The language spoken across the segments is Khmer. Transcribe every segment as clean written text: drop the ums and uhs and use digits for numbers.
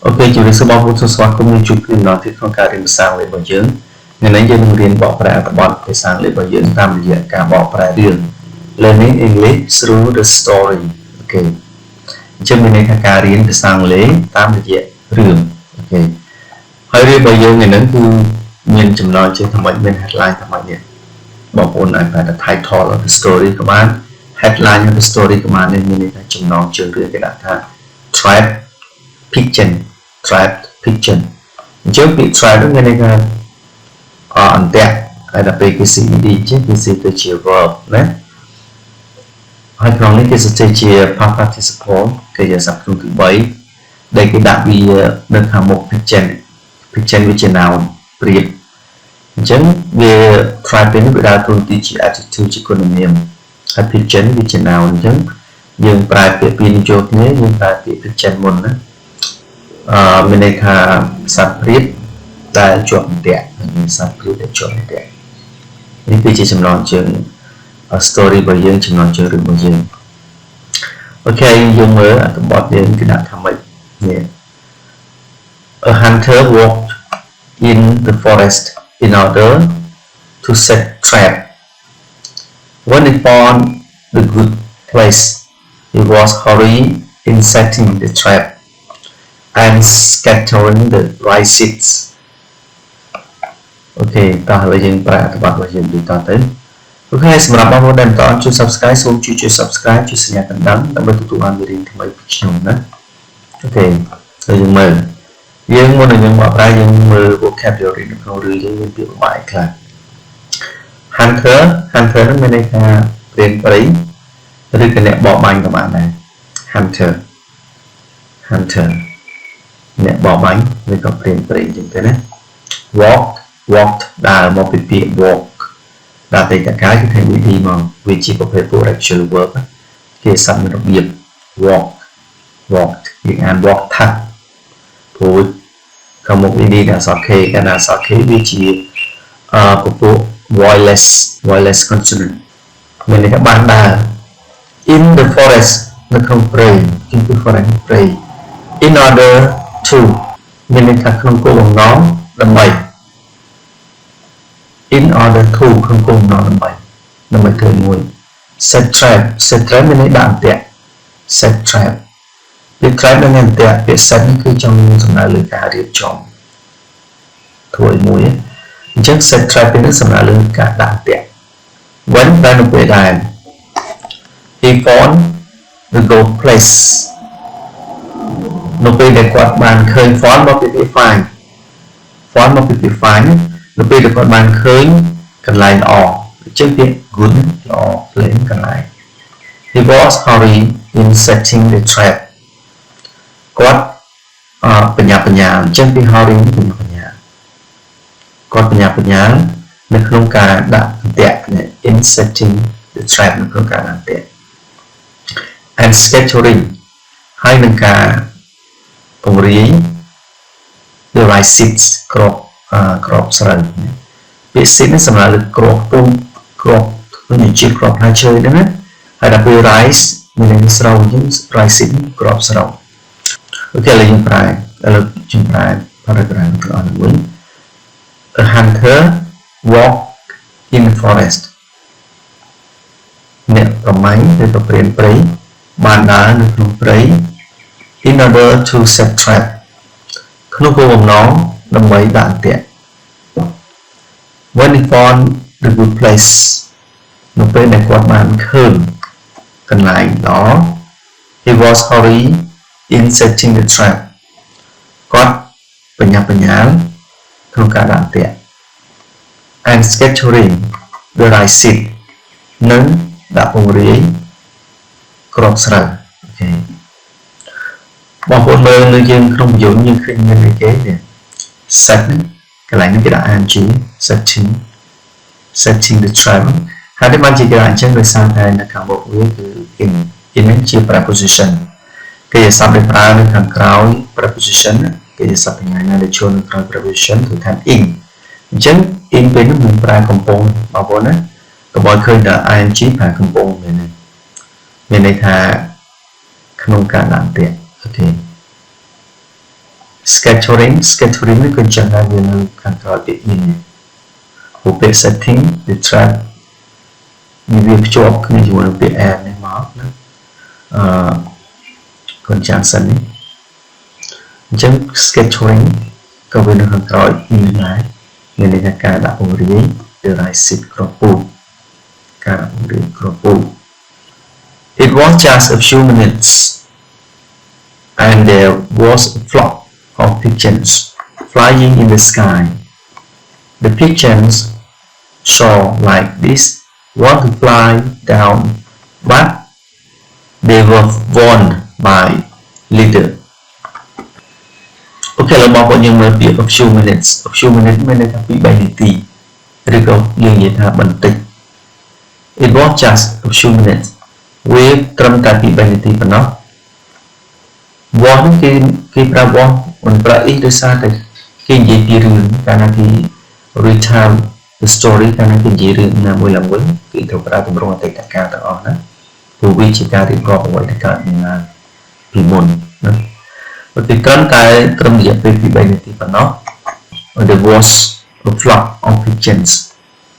Ok, chủ đề số 3 phút số soát cũng như chụp hình nó thì không cả đến sang lên bảo dưỡng ngày nay dân riêng bỏ ra tập bọn cái sang lên bảo dưỡng tam diện cả bỏ ra riêng learning English through the story. Ok, chân mình này cả riêng cái sang lên tam diện riêng. Ok, hơi riêng bảo dưỡng ngày nayគឺមានចំណងជើងថ្មីមាន headline ថ្មីនេះបងប្អូនអាចប្រើ title of the story ក៏បាន headline of the story ក៏បាននេះមានន័យថាចំណងជើងរឿងគេដាក់ថា trap pigeon trap pigeon អញ្ចឹងពាក្យ trap នោះមានន័យថាអន្ទាក់ហើយដល់ពេលគេ CED ចេះគេ CED ទៅជា verb ណាហើយក្នុងនេះគេសរសេរជា past participle គេជាសព្ទក្នុងទី3ដែលគេដាក់វានៅខាងមុខ pigeon pigeon វាជា noun ប្រៀបអញ្ចឹងវា trap នេះវាដើរតួនាទីជា adjective ជាគុណនាមហើយ pigeon វាជា noun អញ្ចឹងយើងប្រើពាក្យពីរនេះចូលគ្នាយើងប្រើពាក្យ pigeon មុនណាមានន័យថាសត្វព្រាបដែលជាប់អន្ទាក់សត្វព្រាបដែលជាប់អន្ទាក់នេះគឺជាចំណងជើង story របស់យើងចំណងជើងរឿងរបស់យើងអូខេយើងមើលអត្ថបទយើងគេដាក់ថាម៉េចនេះ A hunter walked in the forest in order to set trap. When he found the good place, he was hurried in setting the trap and scattering the rice seeds. Okay, តោះឥឡូវយើងប្រើអត្ថបទរបស់យើងដូចតទៅអូខេសម្រាប់បងប្អូនដែលមិនទាន់ជួយ Subscribe សូមជួយ Subscribe ជួយសញ្ញាកណ្ដឹងដើម្បីទទួលបានមេរៀនថ្មីពីខ្ញុំណាអូខេហើយយើងមើលយើងមុននឹងយើងបកប្រែយើងមើល vocabulary នៅក្នុងរឿងយើងមានពាក្យបាយខ្លះ Hunter នោះមានន័យថាព្រានព្រៃឬក៏អ្នកបរបាញ់ក៏បានដែរ Hunter អ្នកបរបាញ់ឬក៏ព្រានព្រៃអញ្ចឹងទៅណា walked ដើរមកពីពាក្យ walk ដល់តែតកាយគឺថាវិធីមកវាជាប្រភេទ actual verb គេសត្វមានរបៀប walked យើងអាន walk ថាព្រោះខាងមុខនេះអក្សរ K កាលណាអក្សរ K វាជាពពួក voiceless consonant មានន័យថាបានដើរ in the forest នៅក្នុងព្រៃគឺ forest ព្រៃ in order to មានន័យថាក្នុងគោលបំណងដើម្បី in order to ក្នុងគោលបំណងដើម្បីធ្វើមួយ set trap មានន័យដាក់អន្ទាក់ set trap ពាក្យ trap នឹងអន្ទាក់ពាក្យ set នេះគឺចង់សំដៅលើការរៀបចំធ្វើមួយអញ្ចឹង set trap នេះសំដៅលើការដាក់អន្ទាក់ when តែនៅពេលដែល he found the good place នៅពេលដែលគាត់បានឃើញ found មកពី find នៅពេលដែលគាត់បានឃើញកន្លែងល្អអញ្ចឹងពាក្យ good ល្អលេងកន្លែង he was hurrying in setting the trap គាត់បញ្ញាអញ្ចឹងពាក្យ hurrying បញ្ញាគាត់បញ្ញានៅក្នុងការដាក់អន្ទាក់ in setting the trap នៅក្នុងការដាក់អន្ទាក់ and scattering ហើយនឹងការពង្រាយ the rice seeds ក្របស្រូវពាក្យ seed នេះសំដៅលើក្របពុំក្របដូចជាក្របផ្លែឈើហ្នឹងណាហើយដល់ពេល rice មានន័យស្រូវអញ្ចឹង rice seed ក្របស្រូវអូខេឥឡូវយើងប្រើ paragraph ទាំងអស់នេះវិញ A hunter walked in the forest អ្នកប្រមាញ់ឬក៏ព្រានព្រៃបានដើរនៅក្នុងព្រៃ in order to set trap ក្នុងគោលបំណងដើម្បីដាក់អន្ទាក់ when he found the good place នៅពេលដែលគាត់បានឃើញកន្លែងល្អ he was hurried in setting the trap គាត់បញ្ញាក្នុងការដាក់អន្ទាក់ and scattering the rice seed និងដាក់ពង្រាយក្របស្រូវអូខេបងប្អូនមើលនៅយើងក្នុងយន្តយើងឃើញមានអីគេនេះ set កន្លែងនេះគេដាក់ ing setting the trap ហើយនេះបានជាគេដាក់អញ្ចឹងដោយសារតែនៅខាងមុខវាគឺ in នេះជា preposition គេជាសព្ទដែលប្រើនៅខាងក្រោយ preposition គេជាសព្ទទាំងណាដែលចូលនៅក្រោយ preposition គឺថា in អញ្ចឹង in ពេលនេះមិនប្រើកំពុងបងប្អូនណាកុំឲ្យឃើញតែ ing ប្រើកំពុងមានន័យថាក្នុងការដាក់អន្ទាក់អូខេ scattering នេះគឺចឹងដែរវានៅខាងក្រោយពាក្យ in ពួកពាក្យ setting detract វាភ្ជាប់គ្នាជាមួយនឹងពាក្យ and នេះមកណាកូនចាំសិននេះអញ្ចឹង scattering ក៏វានៅខាងក្រោយ in ដែរមានន័យថាការដាក់ពង្រាយ derisive ក្រពូការដាក់ពង្រាយក្រពូ It was just a few minutes and there was a flock of pigeons flying in the sky. The pigeons saw like this want to fly down, but they were warned by leader. Okay, เราบอกว่ายังมาเปรียบ a few minutes ไม่ได้ทำปีใบนาทีหรือก็ยังยินหาบันทึก It was just a few minutes เวฟตรมแต่ปีใบนาทีปะเนาะวอนคือประวอนมันประอีกด้วยซาแต่คือยินดีเรื่องการนั้นที่ retell the story การนั้นคือยินเรื่องนามวยลำเว้นคือถูกประตุบรงติดการต่างออกนะผู้วิจิตรที่กรอบเอาไว้ในการงานพิมพ์นะVì con cái trong diện về phía bên thì phần nó there was a flock of pigeons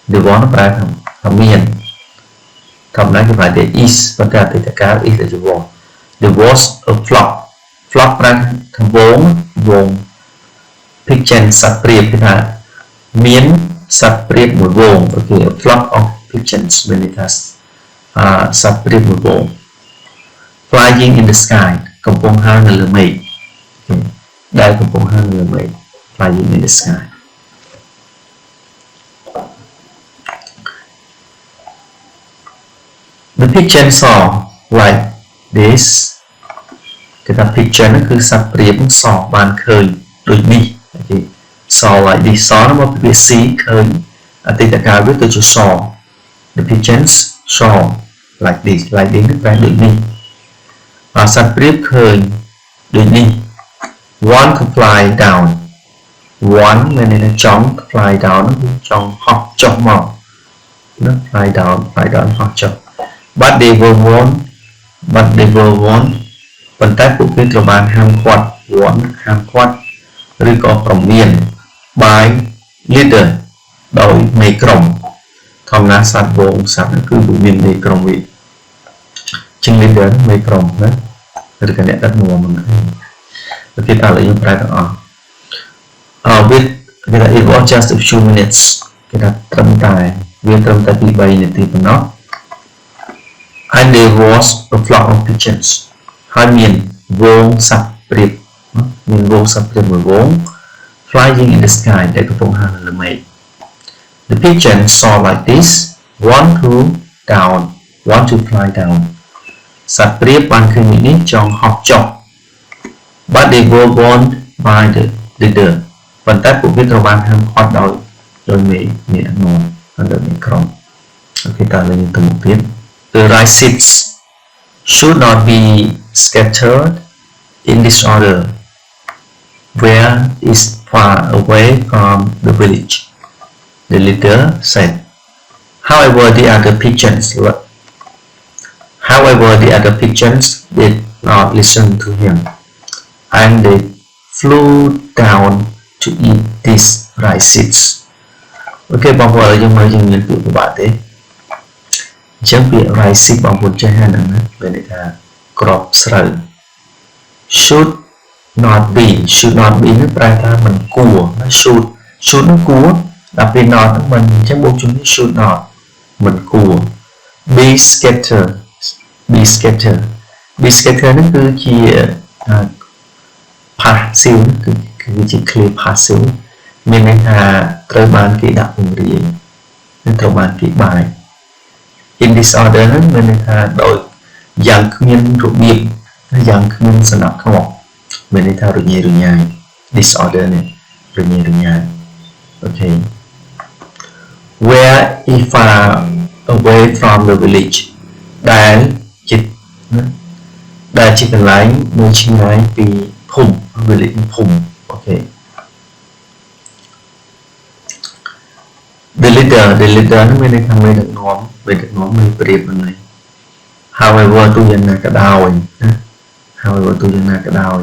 there was nó phải thầm miền thầm nói như vậy để is và cả thì tất cả is là chữ was there was a flock ra thầm vốn pigeon sắp priệp thì là miến sắp priệp một vốn ok a flock of pigeons bên này là sắp priệp một vốn flying in the sky công phong hai là mây đây cũng có hai người vậy flying in the sky. The pigeon saw like this. Cái ta pigeon nó cứ sắp riêng saw bàn khơi đôi mi. Saw like this saw nó một cái xí khơi. Ở đây ta cả biết từ chữ saw. The pigeons saw like this nó phải đôi mi. Và sắp riêng khơi đôi mi. Want to fly down. Want nên là chóng fly down nó trong học chóng màu. Nó fly down học chóng. But they were warned. Phần tác của cái trò bàn ham quạt. Want ham quạt. Rồi có from miền. By leader. Đối mấy cổng. Thầm ná sát vô sát nó cứ bụi miền mấy cổng vị. Chừng leader mấy cổng đó. Rồi cái này đất mùa mình kita lagi berada with it was just a few minutes kita termentai di bayi nanti penuh and there was a flock of pigeons hai miền vốn sắp priệp miền vốn sắp priệp một vốn flying in the sky để có phong hàng là mây the pigeons saw like this want to fly down sắp priệp ban khi ini trong học chọc but they were warned by the leader. Phần tác của cái trò bàn ham khoát đôi mẹ ngon đôi mẹ crom. Ok, ta lên những từ một tiếp. The rice should not be scattered in disorder where is far away from the village. The leader said. However, the other pigeons did not listen to him. And they flew down to eat these rice seeds. Ok, bằng vừa là mới dùng nguyên tử của bạn thế. Chẳng bị rice seed bằng một chơi hai nắng về đây là crop sợi. Should not be nó phải là mình cua nó should nó cua đặc biệt not mình chẳng buộc chúng should not mình cua. Be scattered nó cứ chỉ passive គឺជា clear passive មានន័យថាត្រូវបានគេដាក់ពង្រាយនិងត្រូវបានគេបាយ in disorder ហ្នឹងមានន័យថាដោយយ៉ាងគ្មានរបៀបយ៉ាងគ្មានសណ្ដាប់ធ្នាប់មានន័យថារញ៉េរញ៉ៃ disorder នេះរញ៉េរញ៉ៃ okay where is far away from the village ដែលជាកន្លែងនៅឆ្ងាយពីភូមិ village ភូមិ okay the leader នោះមានន័យថាមេដឹកនាំមានប្រៀបហ្នឹង however ទោះយ៉ាងណាក៏ដោយណា however ទោះយ៉ាងណាក៏ដោយ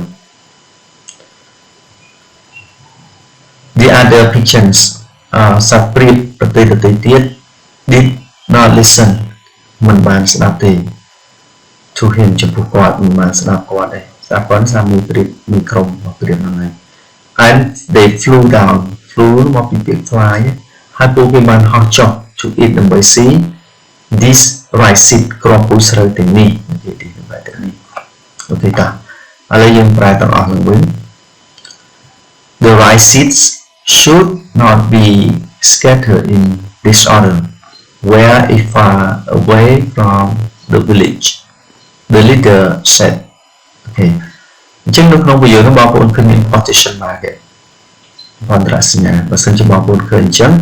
the other pigeons សត្វព្រាបប្រទេសទៀត did not listen មិនបានស្ដាប់ទេ to him ចំពោះគាត់មិនបានស្ដាប់គាត់ទេស្ដាប់គាត់សាមួយព្រាបមួយក្រុមរបស់ព្រាបហ្នឹងហើយ and they flew down flew មកពីពាក្យ fly ហើយពួកគេបានហោះចុះ to eat ដើម្បី see this rice seed គ្រាប់ពូជស្រូវទាំងនេះនិយាយទីបែបទាំងនេះអូខេតាឥឡូវយើងប្រែទាំងអស់ឡើងវិញ the rice seeds should not be scattered in disorder where it far away from the village the leader said អូខេអញ្ចឹងនៅក្នុងវីដេអូនេះបងប្អូនឃើញមាន quotation mark ទេអន្តរសញ្ញាបើសិនជាបងប្អូនឃើញអញ្ចឹង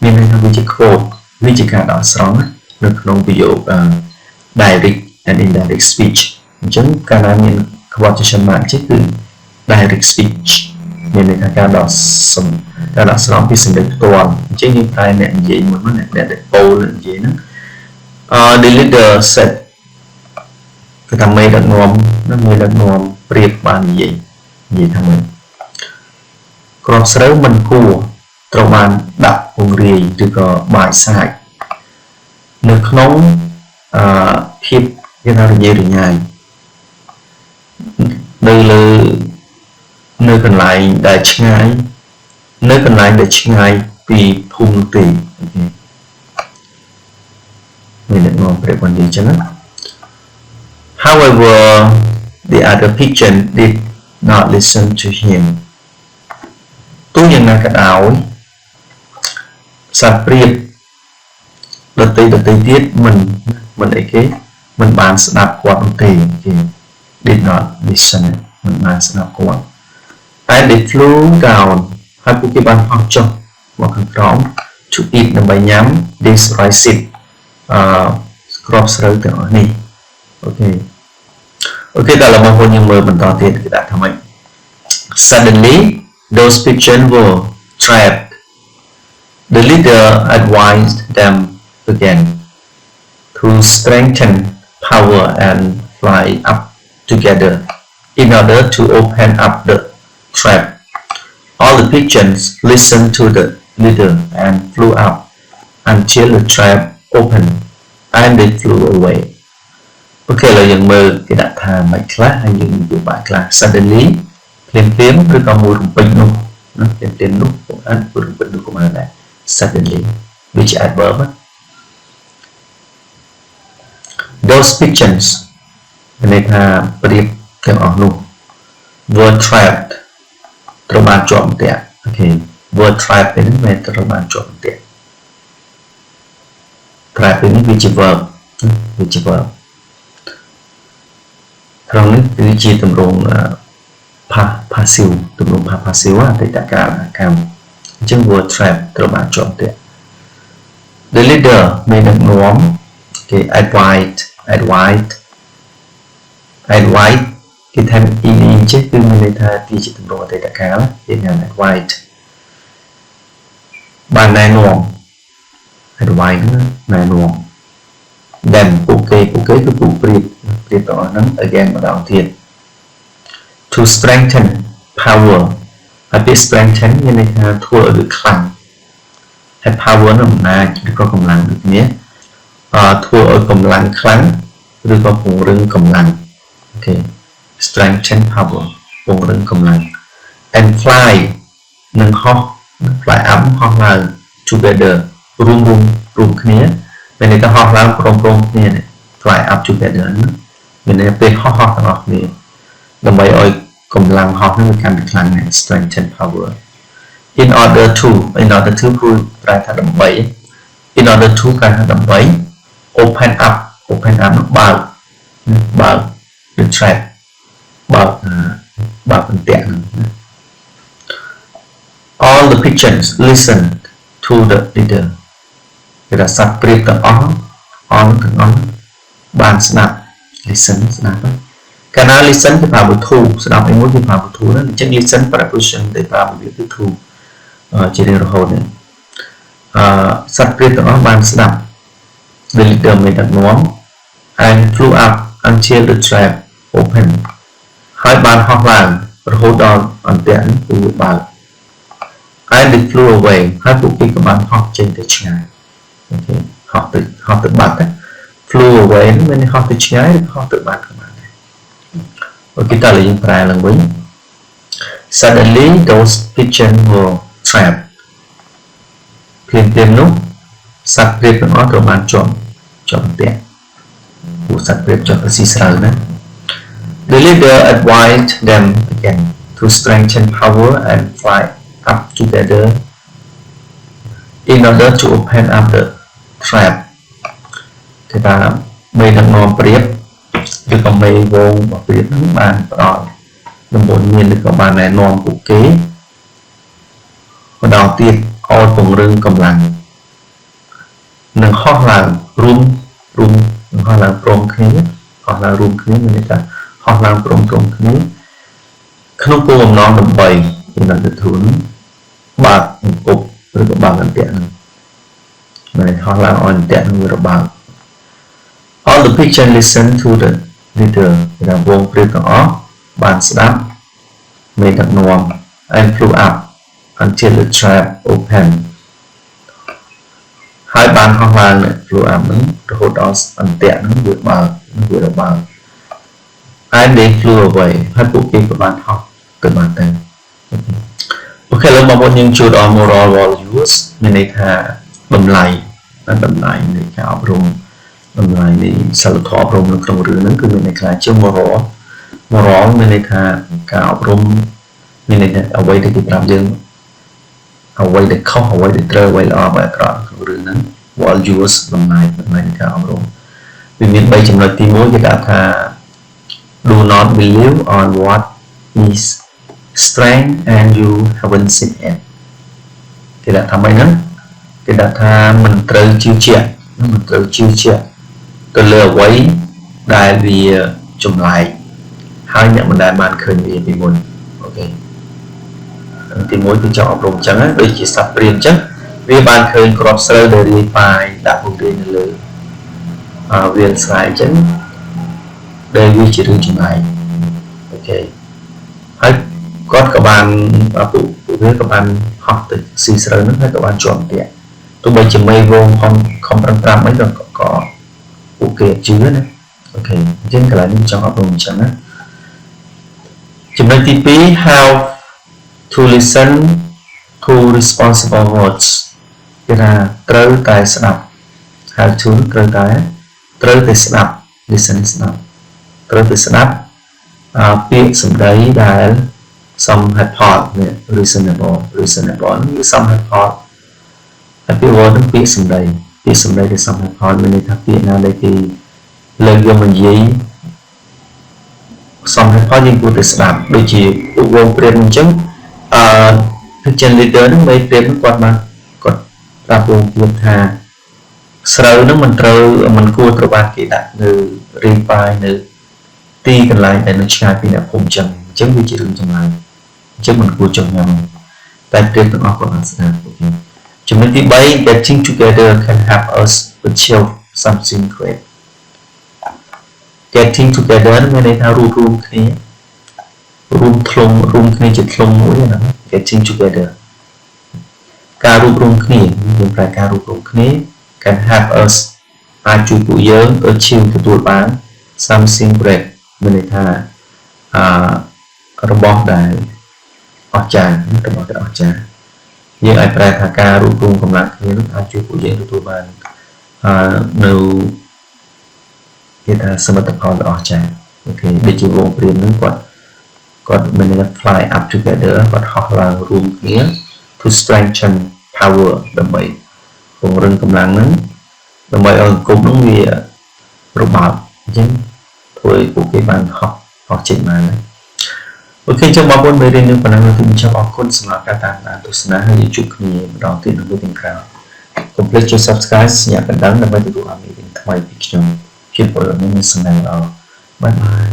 មានន័យថាវាជា quote វាជាការដកស្រង់នៅក្នុងវីដេអូ direct and indirect speech អញ្ចឹងកាលណាមាន quotation mark គឺ direct speech មានន័យថាការដកស្រង់ពីសម្ដីផ្ទាល់អញ្ចឹងយើងតែអ្នកនិយាយមុនអ្នកដែលពោលនិយាយហ្នឹងthe leader said គឺថាមេដឹកនាំប្រៀបបាននិយាយថាម៉េចគ្រាប់ស្រូវមិនគួរត្រូវបានដាក់ពង្រាយឬក៏បាចសាច់នៅក្នុងភាពគេថារញ៉េរញ៉ៃនៅកន្លែងដែលឆ្ងាយពីភូមិទេមានអ្នកនាំប្រៀបបាននិយាយចឹងណា However the other pigeon did not listen to him ទោះយ៉ាងណាក៏ដោយសត្វព្រាបដទៃទៀតមិនអីគេមិនបានស្ដាប់គាត់នោះទេគេ did not listen មិនបានស្ដាប់គាត់ and they flew down ហើយពួកគេបានហោះចុះមកខាងក្រោម to eat ដើម្បីញ៉ាំ this rice seed គ្រាប់ស្រូវទាំងអស់នេះអូខេដល់មកយើងមើលបន្តទៀតគេដាក់ថាម៉េច Suddenly those pigeons were trapped the leader advised them again to strengthen power and fly up together in order to open up the trap all the pigeons listened to the leader and flew up until the trap opened and they flew away អូខេឥឡូវយើងមើលគេដាក់ថាមិនខ្លះហើយយើងនិយាយបែបខ្លះ suddenly ភ្លាមឬក៏មួយរំពេចនោះណាភ្លាមនោះពុំអាចមួយរំពេចនោះក៏បានដែរ suddenly វាជា adverb those pigeons មានន័យថាប្រៀបទាំងអស់នោះ were trapped ត្រូវបានជាប់អន្ទាក់អូខេ were trapped នេះមិនត្រូវបានជាប់អន្ទាក់ trap នេះវាជា verb ត្រង់នេះគឺជាទម្រង់ passive ទម្រង់ passive អតីតកាលកម្មអញ្ចឹង word trap ត្រូវបានជាប់អន្ទាក់ the leader មេដឹកនាំគេ advise គេថា in ចេះគឺមានន័យថាទីជាទម្រង់អតីតកាលគេហៅ advise បានណែនាំ advise ណែនាំ then ពួកគេគឺពួកព្រៀបទាំងអស់ហ្នឹង again ម្ដងទៀត to strengthen power ហើយពាក្យ strengthen មានន័យថាធ្វើឲ្យវាខ្លាំងហើយ power នោះអំណាចឬក៏កម្លាំងដូចគ្នាធ្វើឲ្យកម្លាំងខ្លាំងឬក៏ពង្រឹងកម្លាំងអូខេ strengthen power ពង្រឹងកម្លាំង and fly និងហោះ fly up ហោះឡើង together រួមគ្នាមានន័យថាហោះឡើងព្រមគ្នា fly up together មានន័យថាពេលហោះទាំងអស់គ្នាដើម្បីឲ្យកម្លាំងហោះនឹងកាន់តែខ្លាំងណាស់ strengthen power in order to គឺប្រែថាដើម្បី in order to គឺថាដើម្បី open up នោះបើក the trap បើកអន្ទាក់ហ្នឹង all the pigeons listened to the leader គេថាសត្វព្រាបទាំងអស់ទាំងអស់បានស្ដាប់ listen ស្ដាប់កាលណា listen គឺប្រើវត្ថុស្ដាប់ឯមួយគឺប្រើវត្ថុណាអញ្ចឹង listen preposition ដែលប្រើវាគឺ to ជារៀងរហូតនេះសត្វព្រាបទាំងអស់បានស្ដាប់ the leader មានដឹកនាំ and flew up until the trap open ហើយបានហោះឡើងរហូតដល់អន្ទាក់គឺវាបើក and they flew away ហើយពួកគេក៏បានហោះចេញទៅឆ្ងាយអូខេហោះទៅបាត់ flew away ហ្នឹងមានហោះទៅឆ្ងាយឬហោះទៅបាត់ក៏បានដែរអូខេតើយើងប្រែឡើងវិញ Suddenly those pigeons were trapped ភ្លាមនោះសត្វព្រាបទាំងអស់ត្រូវបានជាប់ពាក់ពួកសត្វព្រាបជាប់ទៅស៊ីស្រូវណា The leader advised them again to strengthen power and fly up together in order to open up the trap គេថាមេដឹកនាំព្រាបឬក៏មេវងរបស់ព្រាបនឹងបានផ្ដល់ដំបូន្មានឬក៏បានណែនាំពួកគេម្ដងទៀតឲ្យពង្រឹងកម្លាំងនិងហោះឡើងរួមហោះឡើងព្រមគ្នាហោះឡើងរួមគ្នាមានន័យថាហោះឡើងព្រមគ្នាក្នុងគោលបំណងដើម្បីនៅទៅធូនបើកអង្គប់ឬក៏បើកអន្ទាក់នឹងហើយហោះឡើងអន្ទាក់នឹងវារបើក All the pigeons listened to the leader ដែលវងព្រាបទាំងអស់បានស្ដាប់មេដឹកនាំ and flew up until the trap opened ហើយបានហោះឡើង flew up នឹងរហូតដល់អន្ទាក់នឹងវាបើកវារបើក and they flew away ហើយពួកគេក៏បានហោះទៅបានទៅអូខេឥឡូវបងប្អូនយើងចូលដល់ moral values មានន័យថាតម្លៃនៃការអប់រំតម្លៃនៃសិលធម៌អប់រំនៅក្នុងរឿងហ្នឹងគឺមានន័យថាជា moral មានន័យថាការអប់រំមានន័យថាអ្វីដែលគេប្រាប់យើងអ្វីដែលខុសអ្វីដែលត្រូវអ្វីល្អអ្វីអាក្រក់ក្នុងរឿងហ្នឹង values តម្លៃនៃការអប់រំវាមាន3ចំណុចទី1គេដាក់ថា do not believe on what is strange and you haven't seen it គេដាក់ថាម៉េចហ្នឹងគេដាក់ថាមិនត្រូវជឿជាក់ទៅលើអ្វីដែលវាចម្លែកហើយអ្នកមិនដែលបានឃើញវាពីមុនអូខេទី1គឺចង់អប់រំអញ្ចឹងដូចជាសត្វព្រាបអញ្ចឹងវាបានឃើញគ្រាប់ស្រូវដែលរាយប៉ាយដាក់ពង្រាយនៅលើវាលស្រែអញ្ចឹងដែលវាជារឿងចម្លែកអូខេហើយគាត់ក៏បានពួកវាក៏បានហោះទៅស៊ីស្រូវហ្នឹងហើយក៏បានជាប់ទៀតទោះបីជាមេវងខំប្រឹងប្រាប់មិនក៏ពួកគេជឿណាអូខេអញ្ចឹងកន្លែងនេះចង់អប់រំអញ្ចឹងណាចំណុចទី2 how to listen to responsible words គេថាត្រូវតែស្ដាប់ how to ត្រូវតែស្ដាប់ listen ស្ដាប់ត្រូវតែស្ដាប់ពាក្យសម្ដីដែលសមហេតុផល reasonable គឺសមហេតុផលហើយពាក្យ word នឹងពាក្យសម្ដីដែលសមហេតុផលមានន័យថាពាក្យណាដែលគេលើកយកមកនិយាយសមហេតុផលយើងគួរតែស្ដាប់ដូចជាពួកវងព្រាបអញ្ចឹងpigeon leader នឹងមេព្រាបគាត់ប្រាប់វងព្រាបថាស្រូវនឹងមិនគួរត្រូវបានគេដាក់នៅរាយប៉ាយនៅទីកន្លែងដែលនៅឆ្ងាយពីអ្នកភូមិអញ្ចឹងវាជារឿងចម្លែកអញ្ចឹងមិនគួរចុះញ៉ាំតែព្រាបទាំងអស់គាត់បានស្ដាប់អូខេចំណុចទី3 getting together can help us achieve something great getting together មានន័យថារួមគ្នារួមគ្នាជាធ្លុំមួយណា getting together ការរួមគ្នាមានប្រែការរួមគ្នា can help us អាចជួយពួកយើង achieve ទទួលបាន something great មានន័យថារបស់ដែលអស្ចារ្យយើងអាចប្រែថាការរួមកម្លាំងគ្នានោះអាចជួយពួកយើងទទួលបាននៅគេថាសមិទ្ធផលដ៏អស្ចារ្យអូខេដូចជាវងព្រាបនឹងគាត់មានន័យថា fly up together គាត់ហោះឡើងរួមគ្នា to strengthen power ដើម្បីពង្រឹងកម្លាំងនឹងដើម្បីឲ្យអង្គមនឹងវារបើកអញ្ចឹងធ្វើឲ្យពួកគេបានហោះចេញបានអូខេចឹងបងប្អូនមេរៀននឹងប៉ុណ្ណឹងគឺខ្ញុំអរគុណសម្រាប់ការតាមដានទស្សនាហើយជួបគ្នាម្ដងទៀតនៅវីដេអូក្រោយកុំភ្លេចចុច Subscribe សញ្ញាកណ្ដឹងដើម្បីទទួលបានមេរៀនថ្មីពីខ្ញុំជាពលរដ្ឋមានសំណាងល្អបាយបាយ